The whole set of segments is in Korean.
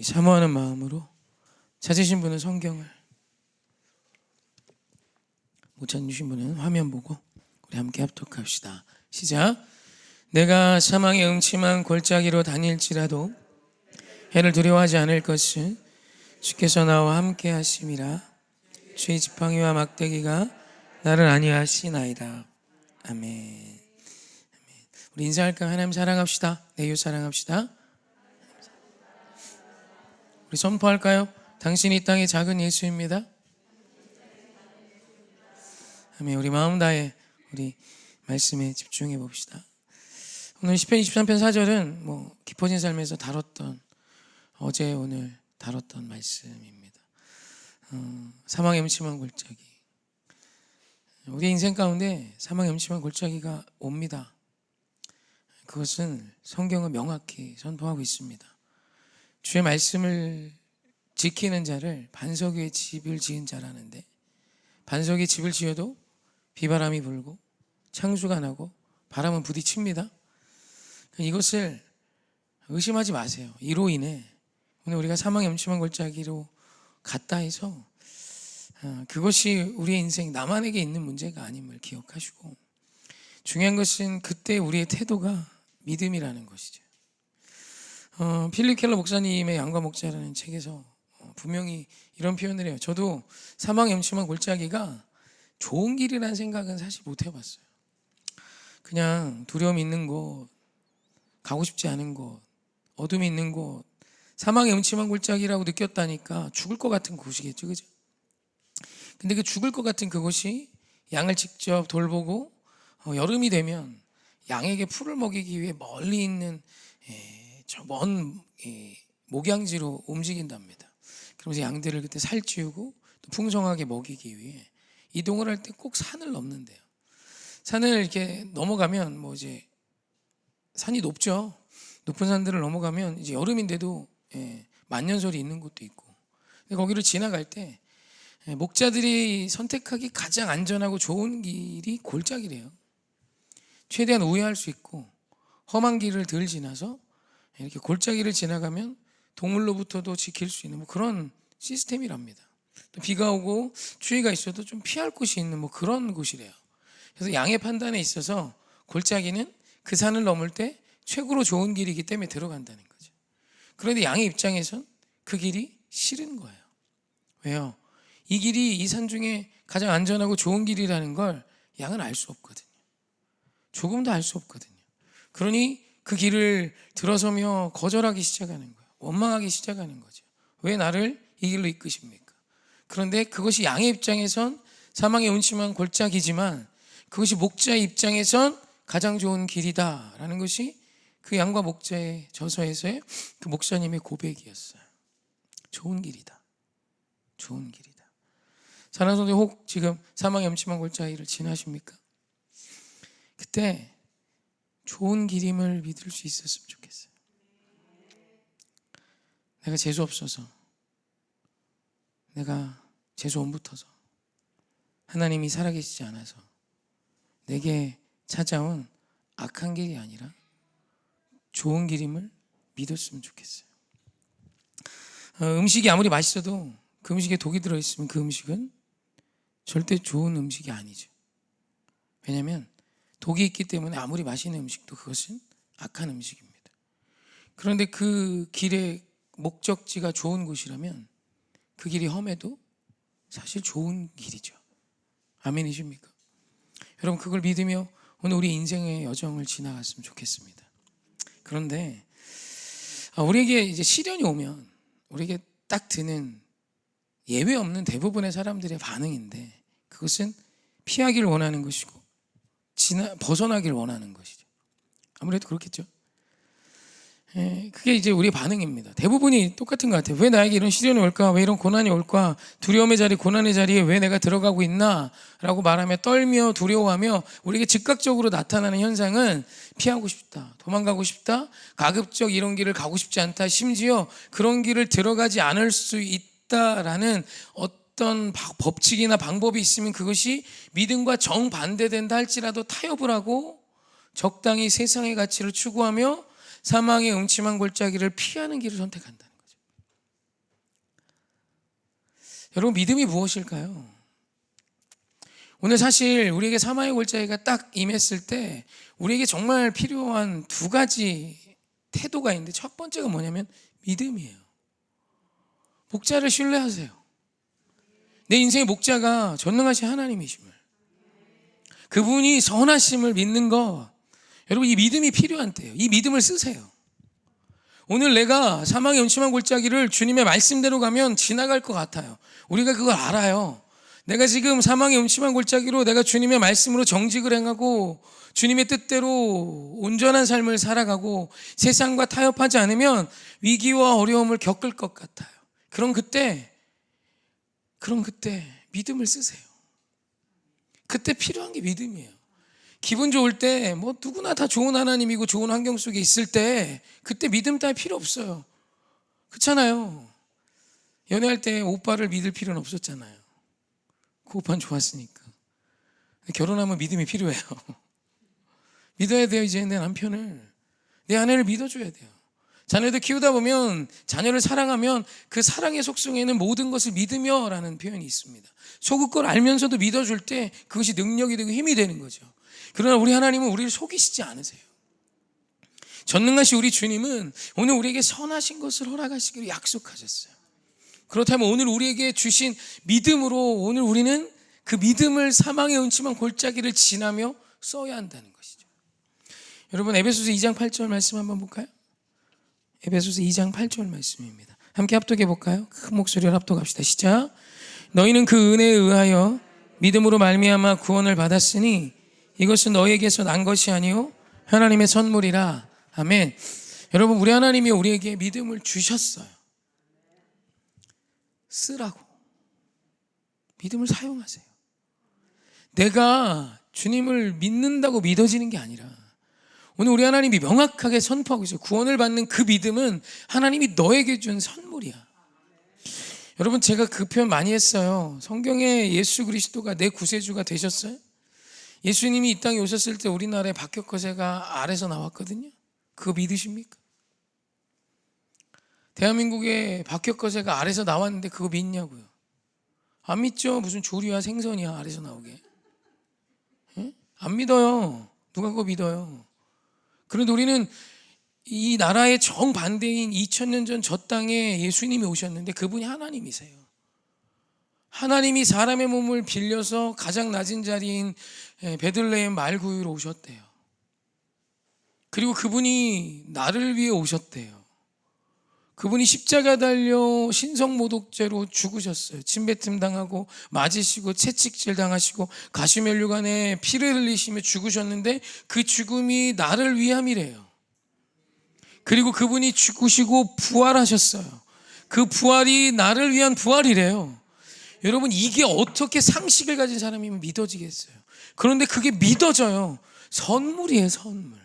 사모하는 마음으로 찾으신 분은 성경을, 못 찾으신 분은 화면 보고 우리 함께 합독합시다. 시작. 내가 사망의 음침한 골짜기로 다닐지라도 해를 두려워하지 않을 것은 주께서 나와 함께 하심이라. 주의 지팡이와 막대기가 나를 안위하시나이다. 아멘. 우리 인사할까? 하나님 사랑합시다. 내 이웃 사랑합시다. 우리 선포할까요? 당신이 이 땅의 작은 예수입니다. 아멘. 우리 마음 다해 우리 말씀에 집중해 봅시다. 오늘 시편 23편 4절은 깊어진 삶에서 다뤘던, 어제 오늘 다뤘던 말씀입니다. 사망의 음침한 골짜기. 우리 인생 가운데 사망의 음침한 골짜기가 옵니다. 그것은 성경은 명확히 선포하고 있습니다. 주의 말씀을 지키는 자를 반석 위에 집을 지은 자라는데, 반석 위에 집을 지어도 비바람이 불고 창수가 나고 바람은 부딪힙니다. 이것을 의심하지 마세요. 이로 인해 오늘 우리가 사망의 음침한 골짜기로 갔다 해서 그것이 우리의 인생, 나만에게 있는 문제가 아님을 기억하시고, 중요한 것은 그때 우리의 태도가 믿음이라는 것이죠. 필립 켈러 목사님의 양과 목자라는 책에서 분명히 이런 표현을 해요. 저도 사망의 음침한 골짜기가 좋은 길이라는 생각은 사실 못 해봤어요. 그냥 두려움이 있는 곳, 가고 싶지 않은 곳, 어둠이 있는 곳, 사망의 음침한 골짜기라고 느꼈다니까 죽을 것 같은 곳이겠죠, 그죠? 근데 그 죽을 것 같은 그곳이 양을 직접 돌보고 여름이 되면 양에게 풀을 먹이기 위해 멀리 있는 저 먼 목양지로 움직인답니다. 그러면서 양들을 그때 살찌우고 또 풍성하게 먹이기 위해 이동을 할 때 꼭 산을 넘는데요. 산을 이렇게 넘어가면 이제 산이 높죠. 높은 산들을 넘어가면 이제 여름인데도 만년설이 있는 곳도 있고, 근데 거기를 지나갈 때 목자들이 선택하기 가장 안전하고 좋은 길이 골짜기래요. 최대한 우회할 수 있고 험한 길을 덜 지나서 이렇게 골짜기를 지나가면 동물로부터도 지킬 수 있는 그런 시스템이랍니다. 또 비가 오고 추위가 있어도 좀 피할 곳이 있는 그런 곳이래요. 그래서 양의 판단에 있어서 골짜기는 그 산을 넘을 때 최고로 좋은 길이기 때문에 들어간다는 거죠. 그런데 양의 입장에선 그 길이 싫은 거예요. 왜요? 이 길이 이 산 중에 가장 안전하고 좋은 길이라는 걸 양은 알 수 없거든요. 조금도 알 수 없거든요. 그러니 그 길을 들어서며 거절하기 시작하는 거예요. 원망하기 시작하는 거죠. 왜 나를 이 길로 이끄십니까? 그런데 그것이 양의 입장에선 사망의 음침한 골짜기지만 그것이 목자의 입장에선 가장 좋은 길이다라는 것이 그 양과 목자의 저서에서의 그 목사님의 고백이었어요. 좋은 길이다. 좋은 길이다. 사랑하는 성도, 혹 지금 사망의 음침한 골짜기를 지나십니까? 그때 좋은 길임을 믿을 수 있었으면 좋겠어요. 내가 재수 없어서, 내가 재수 못 붙어서, 하나님이 살아계시지 않아서 내게 찾아온 악한 길이 아니라 좋은 길임을 믿었으면 좋겠어요. 음식이 아무리 맛있어도 그 음식에 독이 들어있으면 그 음식은 절대 좋은 음식이 아니죠. 왜냐하면 독이 있기 때문에 아무리 맛있는 음식도 그것은 악한 음식입니다. 그런데 그 길의 목적지가 좋은 곳이라면 그 길이 험해도 사실 좋은 길이죠. 아멘이십니까? 여러분, 그걸 믿으며 오늘 우리 인생의 여정을 지나갔으면 좋겠습니다. 그런데 우리에게 이제 시련이 오면 우리에게 딱 드는 예외 없는 대부분의 사람들의 반응인데, 그것은 피하기를 원하는 것이고 벗어나기를 원하는 것이죠. 아무래도 그렇겠죠. 그게 이제 우리의 반응입니다. 대부분이 똑같은 것 같아요. 왜 나에게 이런 시련이 올까? 왜 이런 고난이 올까? 두려움의 자리, 고난의 자리에 왜 내가 들어가고 있나? 라고 말하며 떨며 두려워하며 우리에게 즉각적으로 나타나는 현상은 피하고 싶다, 도망가고 싶다, 가급적 이런 길을 가고 싶지 않다, 심지어 그런 길을 들어가지 않을 수 있다라는 어떤 법칙이나 방법이 있으면 그것이 믿음과 정반대된다 할지라도 타협을 하고 적당히 세상의 가치를 추구하며 사망의 음침한 골짜기를 피하는 길을 선택한다는 거죠. 여러분, 믿음이 무엇일까요? 오늘 사실 우리에게 사망의 골짜기가 딱 임했을 때 우리에게 정말 필요한 두 가지 태도가 있는데, 첫 번째가 뭐냐면 믿음이에요. 목자를 신뢰하세요. 내 인생의 목자가 전능하신 하나님이심을, 그분이 선하심을 믿는 거, 여러분, 이 믿음이 필요한 때예요. 이 믿음을 쓰세요. 오늘 내가 사망의 음침한 골짜기를 주님의 말씀대로 가면 지나갈 것 같아요. 우리가 그걸 알아요. 내가 지금 사망의 음침한 골짜기로 내가 주님의 말씀으로 정직을 행하고 주님의 뜻대로 온전한 삶을 살아가고 세상과 타협하지 않으면 위기와 어려움을 겪을 것 같아요. 그럼 그때 믿음을 쓰세요. 그때 필요한 게 믿음이에요. 기분 좋을 때 뭐 누구나 다 좋은 하나님이고 좋은 환경 속에 있을 때 그때 믿음 따위 필요 없어요. 그렇잖아요. 연애할 때 오빠를 믿을 필요는 없었잖아요. 그 오빠는 좋았으니까. 결혼하면 믿음이 필요해요. 믿어야 돼요. 이제 내 남편을, 내 아내를 믿어줘야 돼요. 자녀들 키우다 보면, 자녀를 사랑하면 그 사랑의 속성에는 모든 것을 믿으며 라는 표현이 있습니다. 속을 걸 알면서도 믿어줄 때 그것이 능력이 되고 힘이 되는 거죠. 그러나 우리 하나님은 우리를 속이시지 않으세요. 전능하신 우리 주님은 오늘 우리에게 선하신 것을 허락하시기로 약속하셨어요. 그렇다면 오늘 우리에게 주신 믿음으로 오늘 우리는 그 믿음을 사망의 음침한 골짜기를 지나며 써야 한다는 것이죠. 여러분, 에베소서 2장 8절 말씀 한번 볼까요? 에베소서 2장 8절 말씀입니다. 함께 합독해 볼까요? 큰 목소리로 합독합시다. 시작. 너희는 그 은혜에 의하여 믿음으로 말미암아 구원을 받았으니 이것은 너희에게서 난 것이 아니요 하나님의 선물이라. 아멘. 여러분, 우리 하나님이 우리에게 믿음을 주셨어요. 쓰라고. 믿음을 사용하세요. 내가 주님을 믿는다고 믿어지는 게 아니라 오늘 우리 하나님이 명확하게 선포하고 있어요. 구원을 받는 그 믿음은 하나님이 너에게 준 선물이야. 여러분, 제가 그 표현 많이 했어요. 성경에 예수 그리스도가 내 구세주가 되셨어요? 예수님이 이 땅에 오셨을 때 우리나라에 박혁거세가 알에서 나왔거든요. 그거 믿으십니까? 대한민국에 박혁거세가 알에서 나왔는데 그거 믿냐고요? 안 믿죠? 무슨 조류야 생선이야 알에서 나오게. 예? 안 믿어요. 누가 그거 믿어요? 그런데 우리는 이 나라의 정반대인 2000년 전 저 땅에 예수님이 오셨는데 그분이 하나님이세요. 하나님이 사람의 몸을 빌려서 가장 낮은 자리인 베들레헴 말구유로 오셨대요. 그리고 그분이 나를 위해 오셨대요. 그분이 십자가 달려 신성모독죄로 죽으셨어요. 침뱉음 당하고 맞으시고 채찍질 당하시고 가시면류관에 피를 흘리시며 죽으셨는데 그 죽음이 나를 위함이래요. 그리고 그분이 죽으시고 부활하셨어요. 그 부활이 나를 위한 부활이래요. 여러분, 이게 어떻게 상식을 가진 사람이면 믿어지겠어요? 그런데 그게 믿어져요. 선물이에요, 선물.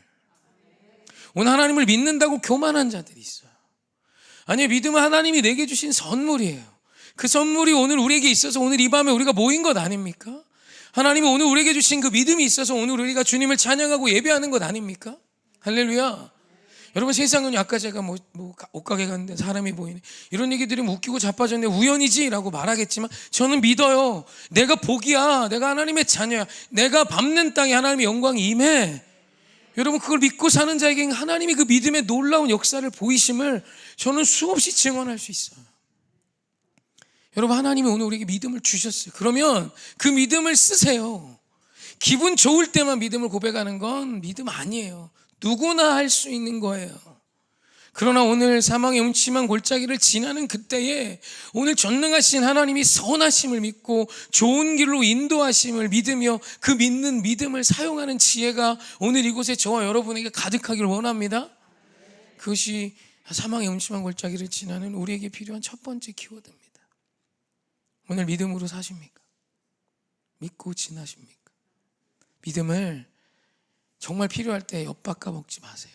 오늘 하나님을 믿는다고 교만한 자들이 있어요. 아니, 믿음은 하나님이 내게 주신 선물이에요. 그 선물이 오늘 우리에게 있어서 오늘 이 밤에 우리가 모인 것 아닙니까? 하나님은 오늘 우리에게 주신 그 믿음이 있어서 오늘 우리가 주님을 찬양하고 예배하는 것 아닙니까? 할렐루야. 여러분, 세상은 아까 제가 옷가게 갔는데 사람이 보이네, 이런 얘기 들으면 웃기고 자빠졌네, 우연이지 라고 말하겠지만 저는 믿어요. 내가 복이야. 내가 하나님의 자녀야. 내가 밟는 땅에 하나님의 영광이 임해. 여러분, 그걸 믿고 사는 자에게 하나님이 그 믿음의 놀라운 역사를 보이심을 저는 수없이 증언할 수 있어요. 여러분, 하나님이 오늘 우리에게 믿음을 주셨어요. 그러면 그 믿음을 쓰세요. 기분 좋을 때만 믿음을 고백하는 건 믿음 아니에요. 누구나 할 수 있는 거예요. 그러나 오늘 사망의 음침한 골짜기를 지나는 그때에 오늘 전능하신 하나님이 선하심을 믿고 좋은 길로 인도하심을 믿으며 그 믿는 믿음을 사용하는 지혜가 오늘 이곳에 저와 여러분에게 가득하기를 원합니다. 그것이 사망의 음침한 골짜기를 지나는 우리에게 필요한 첫 번째 키워드입니다. 오늘 믿음으로 사십니까? 믿고 지나십니까? 믿음을 정말 필요할 때 엿바꿔 먹지 마세요.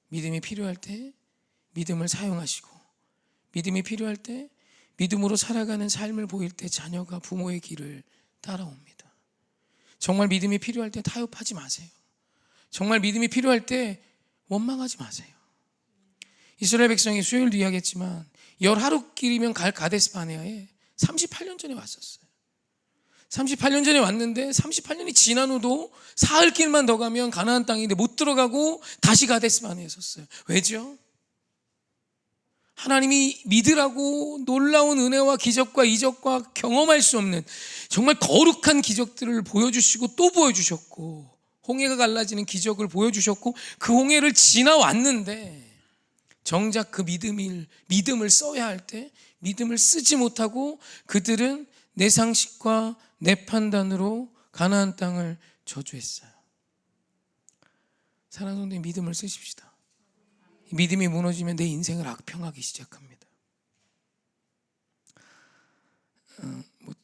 믿음이 필요할 때 믿음을 사용하시고, 믿음이 필요할 때 믿음으로 살아가는 삶을 보일 때 자녀가 부모의 길을 따라옵니다. 정말 믿음이 필요할 때 타협하지 마세요. 정말 믿음이 필요할 때 원망하지 마세요. 이스라엘 백성이 수요일도 이야기했지만 열하루길이면 갈 가데스 바네아에 38년 전에 왔었어요. 38년 전에 왔는데 38년이 지난 후도 사흘길만 더 가면 가나안 땅인데 못 들어가고 다시 가데스 바네아에 섰어요. 왜죠? 하나님이 믿으라고 놀라운 은혜와 기적과 이적과 경험할 수 없는 정말 거룩한 기적들을 보여주시고 또 보여주셨고, 홍해가 갈라지는 기적을 보여주셨고, 그 홍해를 지나왔는데 정작 그 믿음을 써야 할 때 믿음을 쓰지 못하고 그들은 내 상식과 내 판단으로 가나안 땅을 저주했어요. 사랑하는 성도님, 믿음을 쓰십시다. 믿음이 무너지면 내 인생을 악평하기 시작합니다.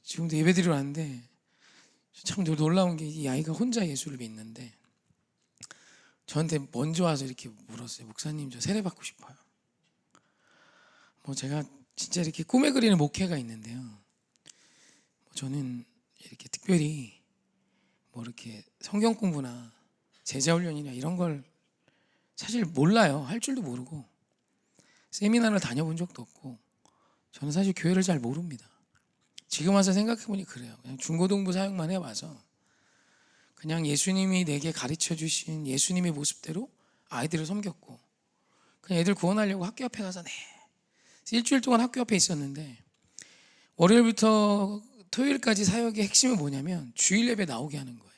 지금도 예배드리러 왔는데 참 놀라운 게, 이 아이가 혼자 예수를 믿는데 저한테 먼저 와서 이렇게 물었어요. 목사님, 저 세례받고 싶어요. 제가 진짜 이렇게 꿈에 그리는 목회가 있는데요, 저는 이렇게 특별히 이렇게 성경 공부나 제자 훈련이나 이런 걸 사실 몰라요. 할 줄도 모르고 세미나를 다녀본 적도 없고 저는 사실 교회를 잘 모릅니다. 지금 와서 생각해보니 그래요. 그냥 중고등부 사역만 해와서 그냥 예수님이 내게 가르쳐 주신 예수님의 모습대로 아이들을 섬겼고, 그냥 애들 구원하려고 학교 앞에 가서 일주일 동안 학교 앞에 있었는데, 월요일부터 토요일까지 사역의 핵심은 뭐냐면 주일 예배 나오게 하는 거예요.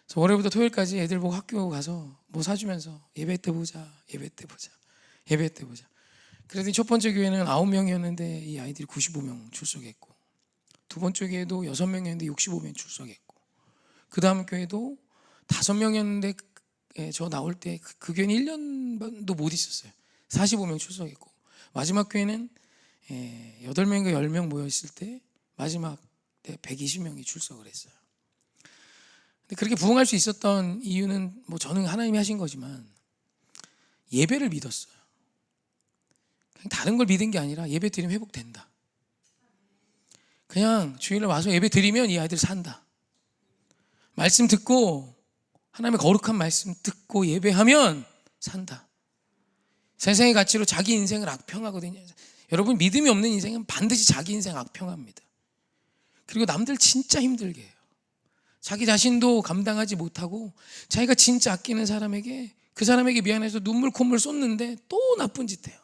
그래서 월요일부터 토요일까지 애들 보고 학교 가서 사주면서 예배 때 보자, 예배 때 보자, 예배 때 보자. 그랬더니 첫 번째 교회는 9명이었는데 이 아이들이 95명 출석했고, 두 번째 교회도 6명이었는데 65명 출석했고, 그 다음 교회도 5명이었는데 저 나올 때 그 교회는 1년도 못 있었어요. 45명 출석했고, 마지막 교회는 8명인가 10명 모여있을 때 마지막 때 120명이 출석을 했어요. 근데 그렇게 부흥할 수 있었던 이유는 저는 하나님이 하신 거지만 예배를 믿었어요. 그냥 다른 걸 믿은 게 아니라 예배 드리면 회복된다. 그냥 주일에 와서 예배 드리면 이 아이들 산다. 말씀 듣고, 하나님의 거룩한 말씀 듣고 예배하면 산다. 세상의 가치로 자기 인생을 악평하거든요. 여러분, 믿음이 없는 인생은 반드시 자기 인생 악평합니다. 그리고 남들 진짜 힘들게 해요. 자기 자신도 감당하지 못하고 자기가 진짜 아끼는 사람에게, 그 사람에게 미안해서 눈물 콧물 쏟는데 또 나쁜 짓 해요.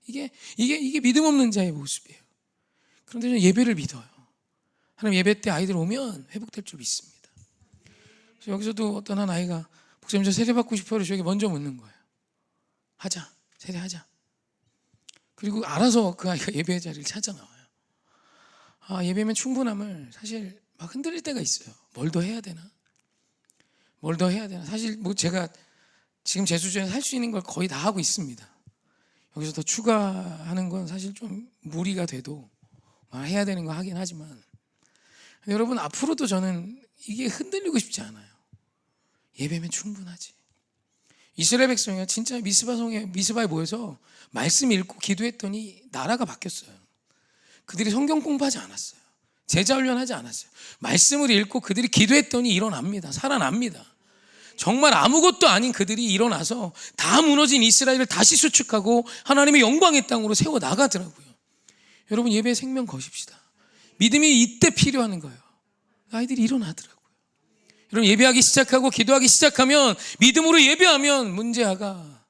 이게 믿음 없는 자의 모습이에요. 그런데 저는 예배를 믿어요. 하나님, 예배 때 아이들 오면 회복될 줄 믿습니다. 그래서 여기서도 어떤 한 아이가 목사님, 저 세례받고 싶어요. 저에게 먼저 묻는 거예요. 하자, 세례하자. 그리고 알아서 그 아이가 예배 자리를 찾아 나와요. 예배면 충분함을 사실 막 흔들릴 때가 있어요. 뭘 더 해야 되나? 뭘 더 해야 되나? 사실 제가 지금 제 수준에서 할 수 있는 걸 거의 다 하고 있습니다. 여기서 더 추가하는 건 사실 좀 무리가 돼도 해야 되는 거 하긴 하지만, 여러분, 앞으로도 저는 이게 흔들리고 싶지 않아요. 예배면 충분하지. 이스라엘 백성이 진짜 미스바에 모여서 말씀 읽고 기도했더니 나라가 바뀌었어요. 그들이 성경 공부하지 않았어요. 제자 훈련하지 않았어요. 말씀을 읽고 그들이 기도했더니 일어납니다. 살아납니다. 정말 아무것도 아닌 그들이 일어나서 다 무너진 이스라엘을 다시 수축하고 하나님의 영광의 땅으로 세워 나가더라고요. 여러분, 예배에 생명 거십시다. 믿음이 이때 필요한 거예요. 아이들이 일어나더라고요. 여러분, 예배하기 시작하고 기도하기 시작하면, 믿음으로 예배하면 문제아가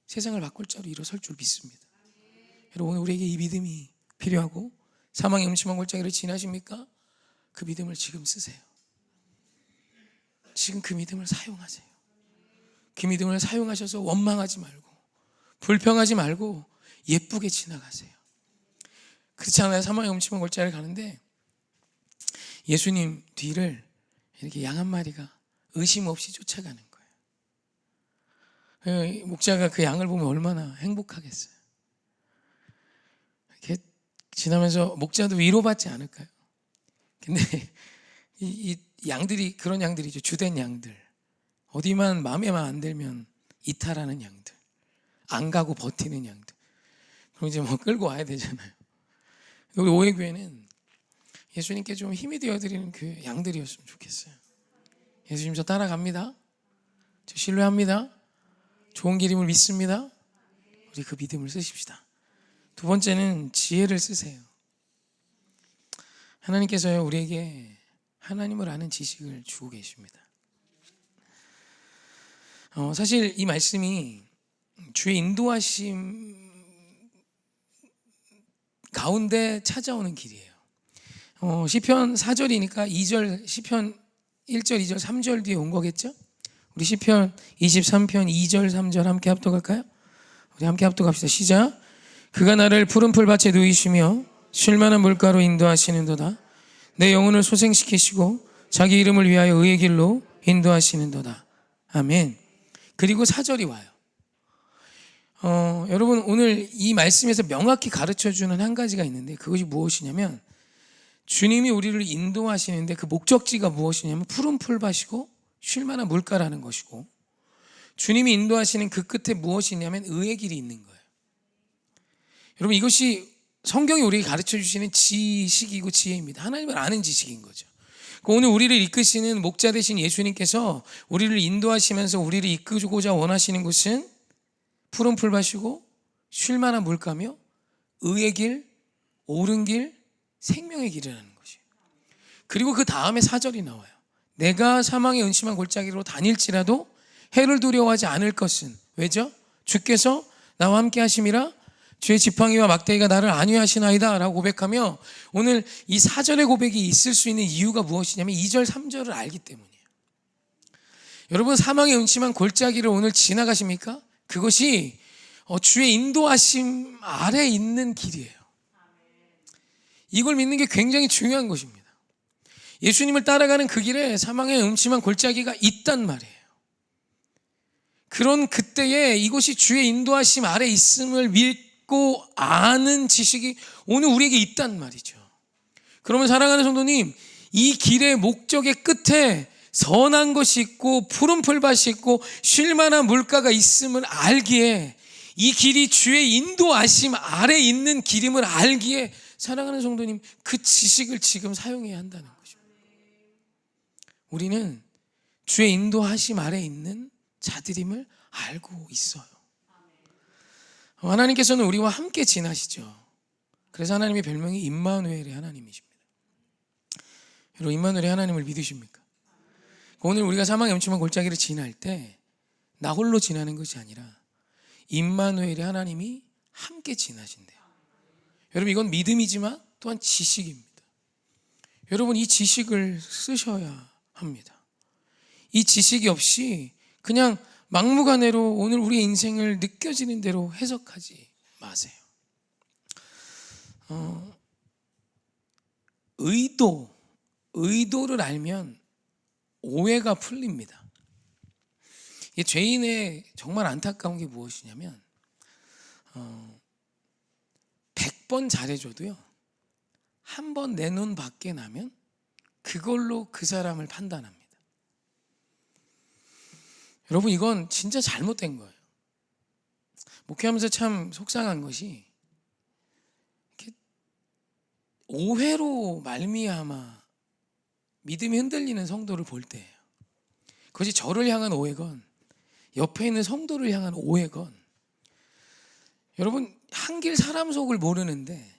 세상을 바꿀 자로 일어설 줄 믿습니다. 여러분, 오늘 우리에게 이 믿음이 필요하고, 사망의 음침한 골짜기를 지나십니까? 그 믿음을 지금 쓰세요. 지금 그 믿음을 사용하세요. 그 믿음을 사용하셔서 원망하지 말고, 불평하지 말고 예쁘게 지나가세요. 그렇지 않아요? 사망의 음침한 골짜기를 가는데 예수님 뒤를 이렇게 양 한 마리가 의심 없이 쫓아가는 거예요. 목자가 그 양을 보면 얼마나 행복하겠어요. 이렇게 지나면서 목자도 위로받지 않을까요? 근데 이 양들이 그런 양들이죠. 주된 양들, 어디만 마음에만 안 들면 이탈하는 양들, 안 가고 버티는 양들. 그럼 이제 끌고 와야 되잖아요. 우리 오해교회는 예수님께 좀 힘이 되어드리는 그 양들이었으면 좋겠어요. 예수님, 저 따라갑니다. 저 신뢰합니다. 좋은 길임을 믿습니다. 우리 그 믿음을 쓰십시다. 두 번째는 지혜를 쓰세요. 하나님께서요, 우리에게 하나님을 아는 지식을 주고 계십니다. 사실 이 말씀이 주의 인도하심 가운데 찾아오는 길이에요. 시편 4절이니까 2절, 시편 1절, 2절, 3절 뒤에 온 거겠죠? 우리 시편 23편 2절, 3절 함께 합독할까요? 우리 함께 합독합시다. 시작. 그가 나를 푸른 풀밭에 누이시며 쉴만한 물가로 인도하시는도다. 내 영혼을 소생시키시고 자기 이름을 위하여 의의 길로 인도하시는도다. 아멘. 그리고 4절이 와요. 여러분, 오늘 이 말씀에서 명확히 가르쳐주는 한 가지가 있는데, 그것이 무엇이냐면, 주님이 우리를 인도하시는데 그 목적지가 무엇이냐면 푸른 풀밭이고 쉴만한 물가라는 것이고, 주님이 인도하시는 그 끝에 무엇이냐면 의의 길이 있는 거예요. 여러분, 이것이 성경이 우리에게 가르쳐 주시는 지식이고 지혜입니다. 하나님을 아는 지식인 거죠. 오늘 우리를 이끄시는 목자 되신 예수님께서 우리를 인도하시면서 우리를 이끌고자 원하시는 것은 푸른 풀밭이고 쉴만한 물가며 의의 길, 옳은 길, 생명의 길이라는 것이에요. 그리고 그 다음에 4절이 나와요. 내가 사망의 은심한 골짜기로 다닐지라도 해를 두려워하지 않을 것은, 왜죠? 주께서 나와 함께 하심이라 주의 지팡이와 막대기가 나를 안위하시나이다 라고 고백하며, 오늘 이 4절의 고백이 있을 수 있는 이유가 무엇이냐면 2절 3절을 알기 때문이에요. 여러분, 사망의 음침한 골짜기를 오늘 지나가십니까? 그것이 주의 인도하심 아래 있는 길이에요. 이걸 믿는 게 굉장히 중요한 것입니다. 예수님을 따라가는 그 길에 사망의 음침한 골짜기가 있단 말이에요. 그런 그때에 이것이 주의 인도하심 아래 있음을 믿고 아는 지식이 오늘 우리에게 있단 말이죠. 그러면 사랑하는 성도님, 이 길의 목적의 끝에 선한 것이 있고 푸른 풀밭이 있고 쉴만한 물가가 있음을 알기에, 이 길이 주의 인도하심 아래 있는 길임을 알기에, 사랑하는 성도님, 그 지식을 지금 사용해야 한다는 것입니다. 우리는 주의 인도하심 아래 있는 자들임을 알고 있어요. 하나님께서는 우리와 함께 지나시죠. 그래서 하나님의 별명이 임마누엘의 하나님이십니다. 여러분, 임마누엘의 하나님을 믿으십니까? 오늘 우리가 사망의 음침한 골짜기를 지날 때 나 홀로 지나는 것이 아니라 임마누엘의 하나님이 함께 지나신대요. 여러분, 이건 믿음이지만 또한 지식입니다. 여러분, 이 지식을 쓰셔야 합니다. 이 지식이 없이 그냥 막무가내로 오늘 우리의 인생을 느껴지는 대로 해석하지 마세요. 의도를 알면 오해가 풀립니다. 이 죄인의 정말 안타까운 게 무엇이냐면 100번 잘해줘도요, 한 번 내 눈 밖에 나면 그걸로 그 사람을 판단합니다. 여러분, 이건 진짜 잘못된 거예요. 목회하면서 참 속상한 것이 이렇게 오해로 말미암아 믿음이 흔들리는 성도를 볼 때예요. 그것이 저를 향한 오해건 옆에 있는 성도를 향한 오해건, 여러분, 한길 사람 속을 모르는데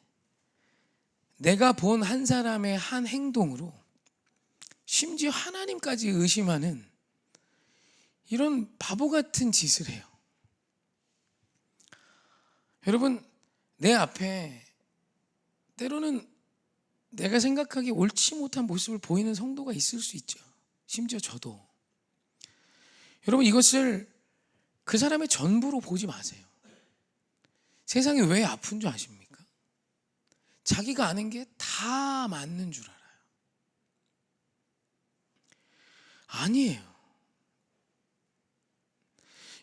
내가 본 한 사람의 한 행동으로 심지어 하나님까지 의심하는 이런 바보 같은 짓을 해요. 여러분, 내 앞에 때로는 내가 생각하기에 옳지 못한 모습을 보이는 성도가 있을 수 있죠. 심지어 저도. 여러분, 이것을 그 사람의 전부로 보지 마세요. 세상이 왜 아픈 줄 아십니까? 자기가 아는 게 다 맞는 줄 알아요. 아니에요.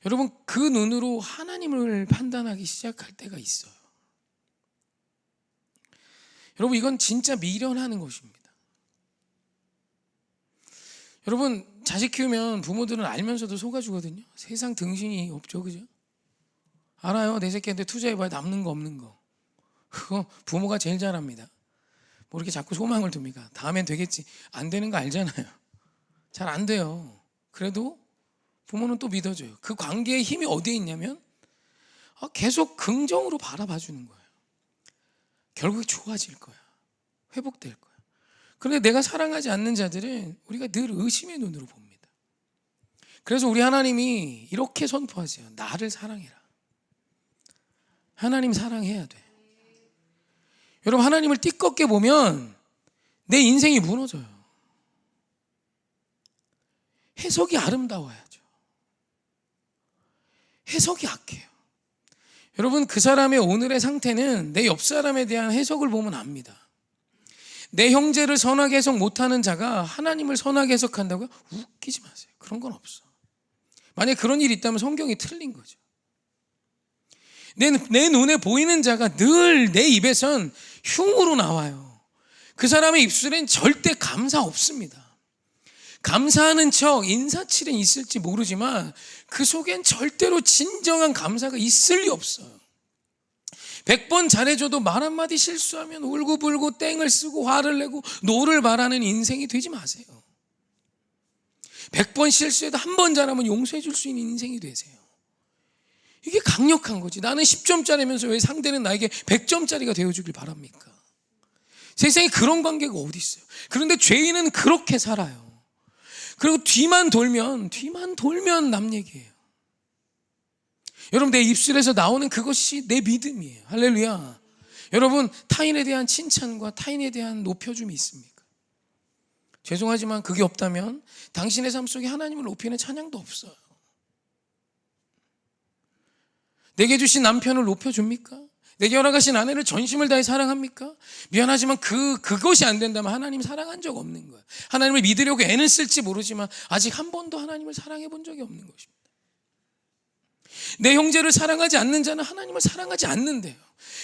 여러분, 그 눈으로 하나님을 판단하기 시작할 때가 있어요. 여러분, 이건 진짜 미련하는 것입니다. 여러분, 자식 키우면 부모들은 알면서도 속아주거든요. 세상 등신이 없죠, 그죠? 알아요. 내 새끼한테 투자해봐야 남는 거 없는 거. 그거 부모가 제일 잘 압니다. 뭐 이렇게 자꾸 소망을 둡니까? 다음엔 되겠지. 안 되는 거 알잖아요. 잘 안 돼요. 그래도 부모는 또 믿어줘요. 그 관계의 힘이 어디에 있냐면 계속 긍정으로 바라봐 주는 거예요. 결국에 좋아질 거야. 회복될 거야. 그런데 내가 사랑하지 않는 자들은 우리가 늘 의심의 눈으로 봅니다. 그래서 우리 하나님이 이렇게 선포하세요. 나를 사랑해라. 하나님 사랑해야 돼. 여러분, 하나님을 띠껍게 보면 내 인생이 무너져요. 해석이 아름다워야죠. 해석이 악해요. 여러분, 그 사람의 오늘의 상태는 내 옆 사람에 대한 해석을 보면 압니다. 내 형제를 선하게 해석 못하는 자가 하나님을 선하게 해석한다고요? 웃기지 마세요. 그런 건 없어. 만약에 그런 일이 있다면 성경이 틀린 거죠. 내 눈에 보이는 자가 늘 내 입에선 흉으로 나와요. 그 사람의 입술엔 절대 감사 없습니다. 감사하는 척 인사치레는 있을지 모르지만 그 속엔 절대로 진정한 감사가 있을 리 없어요. 100번 잘해줘도 말 한마디 실수하면 울고불고 땡을 쓰고 화를 내고 노를 바라는 인생이 되지 마세요. 100번 실수해도 한 번 잘하면 용서해 줄 수 있는 인생이 되세요. 이게 강력한 거지. 나는 10점짜리면서 왜 상대는 나에게 100점짜리가 되어주길 바랍니까? 세상에 그런 관계가 어디 있어요. 그런데 죄인은 그렇게 살아요. 그리고 뒤만 돌면 남 얘기예요. 여러분, 내 입술에서 나오는 그것이 내 믿음이에요. 할렐루야. 여러분, 타인에 대한 칭찬과 타인에 대한 높여줌이 있습니까? 죄송하지만 그게 없다면 당신의 삶 속에 하나님을 높이는 찬양도 없어요. 내게 주신 남편을 높여줍니까? 내게 허락하신 아내를 전심을 다해 사랑합니까? 미안하지만 그것이 안 된다면 하나님 사랑한 적 없는 거예요. 하나님을 믿으려고 애는 쓸지 모르지만 아직 한 번도 하나님을 사랑해 본 적이 없는 것입니다. 내 형제를 사랑하지 않는 자는 하나님을 사랑하지 않는데요.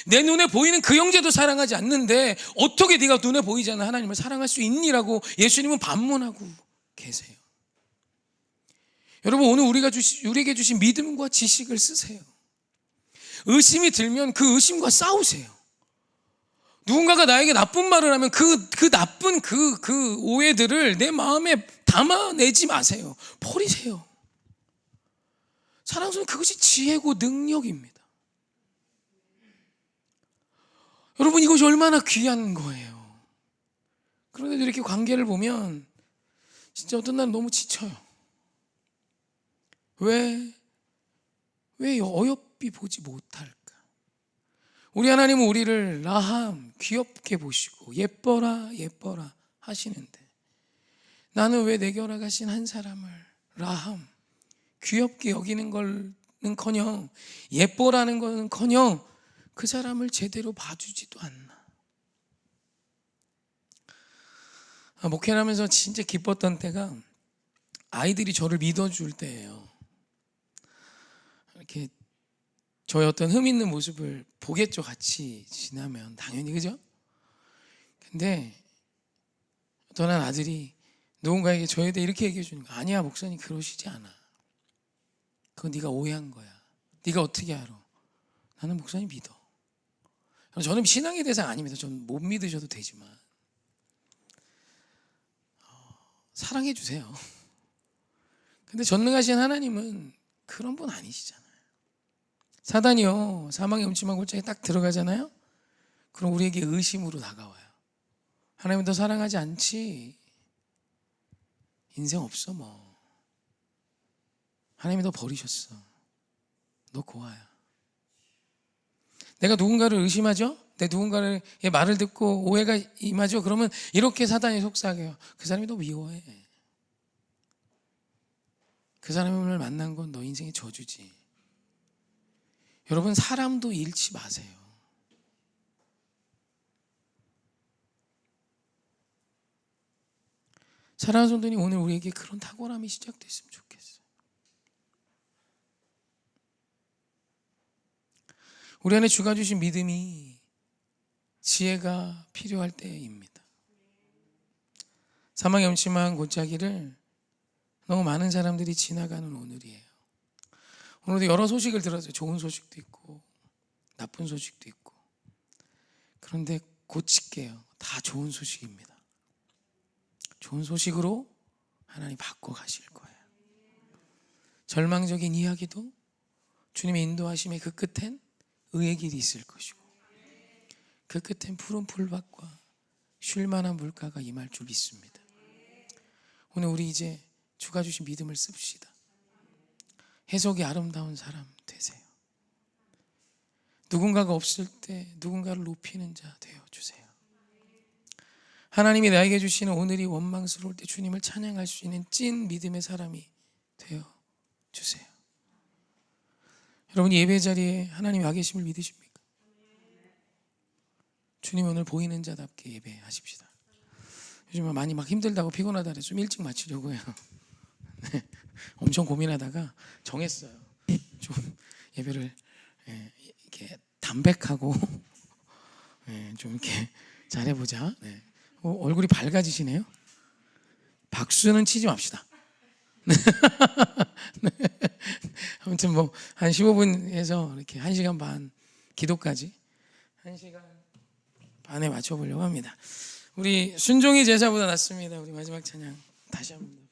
내 눈에 보이는 그 형제도 사랑하지 않는데 어떻게 네가 눈에 보이지 않는 하나님을 사랑할 수 있니라고 예수님은 반문하고 계세요. 여러분, 오늘 우리에게 주신 믿음과 지식을 쓰세요. 의심이 들면 그 의심과 싸우세요. 누군가가 나에게 나쁜 말을 하면 그 나쁜 그 오해들을 내 마음에 담아내지 마세요. 버리세요. 사랑스러운 그것이 지혜고 능력입니다. 여러분, 이것이 얼마나 귀한 거예요. 그런데도 이렇게 관계를 보면 진짜 어떤 날은 너무 지쳐요. 왜 어여삐 보지 못할까? 우리 하나님은 우리를 라함 귀엽게 보시고 예뻐라 하시는데 나는 왜 내게 허락하신 한 사람을 라함 귀엽게 여기는 거는커녕 예뻐라는 거는커녕 그 사람을 제대로 봐주지도 않나. 목회를 하면서 진짜 기뻤던 때가 아이들이 저를 믿어줄 때예요. 이렇게 저의 어떤 흠 있는 모습을 보겠죠. 같이 지나면 당연히, 그죠? 근데 어떤 한 아들이 누군가에게 저에 대해 이렇게 얘기해 주는 거야. 아니야, 목사님 그러시지 않아. 그건 네가 오해한 거야. 네가 어떻게 알아? 나는 목사님 믿어. 저는 신앙에 대해서 아닙니다. 저는 못 믿으셔도 되지만 사랑해 주세요. 근데 전능하신 하나님은 그런 분 아니시잖아요. 사단이요, 사망의 음침한 골짜기에 딱 들어가잖아요. 그럼 우리에게 의심으로 다가와요. 하나님 더 사랑하지 않지? 인생 없어 뭐. 하나님이 너 버리셨어. 너 고아야. 내가 누군가를 의심하죠? 내 누군가의 말을 듣고 오해가 임하죠? 그러면 이렇게 사단이 속삭여요. 그 사람이 너 미워해. 그 사람을 만난 건 너 인생의 저주지. 여러분, 사람도 잃지 마세요. 사랑하는 성도님, 오늘 우리에게 그런 탁월함이 시작됐으면 좋겠어요. 우리 안에 주가 주신 믿음이 지혜가 필요할 때입니다. 사망의 음침한 골짜기를 너무 많은 사람들이 지나가는 오늘이에요. 오늘도 여러 소식을 들었어요. 좋은 소식도 있고 나쁜 소식도 있고. 그런데 고칠게요. 다 좋은 소식입니다. 좋은 소식으로 하나님 바꿔 가실 거예요. 절망적인 이야기도 주님의 인도하심의 그 끝엔 의의 길이 있을 것이고, 그 끝엔 푸른 풀밭과 쉴만한 물가가 임할 줄 믿습니다. 오늘 우리 이제 주가 주신 믿음을 씁시다. 해석이 아름다운 사람 되세요. 누군가가 없을 때 누군가를 높이는 자 되어주세요. 하나님이 나에게 주시는 오늘이 원망스러울 때 주님을 찬양할 수 있는 찐 믿음의 사람이 되어주세요. 여러분, 예배 자리에 하나님이 와 계심을 믿으십니까? 주님 오늘 보이는 자답게 예배하십시다. 요즘 많이 막 힘들다고 피곤하다 그래서 좀 일찍 마치려고 해요. 네, 엄청 고민하다가 정했어요. 좀 예배를 이렇게 담백하고 좀 이렇게 잘해보자. 네. 얼굴이 밝아지시네요. 박수는 치지 맙시다. 네. 아무튼 뭐 한 15분에서 이렇게 1시간 반 기도까지 1시간 반에 맞춰보려고 합니다. 우리 순종이 제사보다 낫습니다. 우리 마지막 찬양 다시 한번.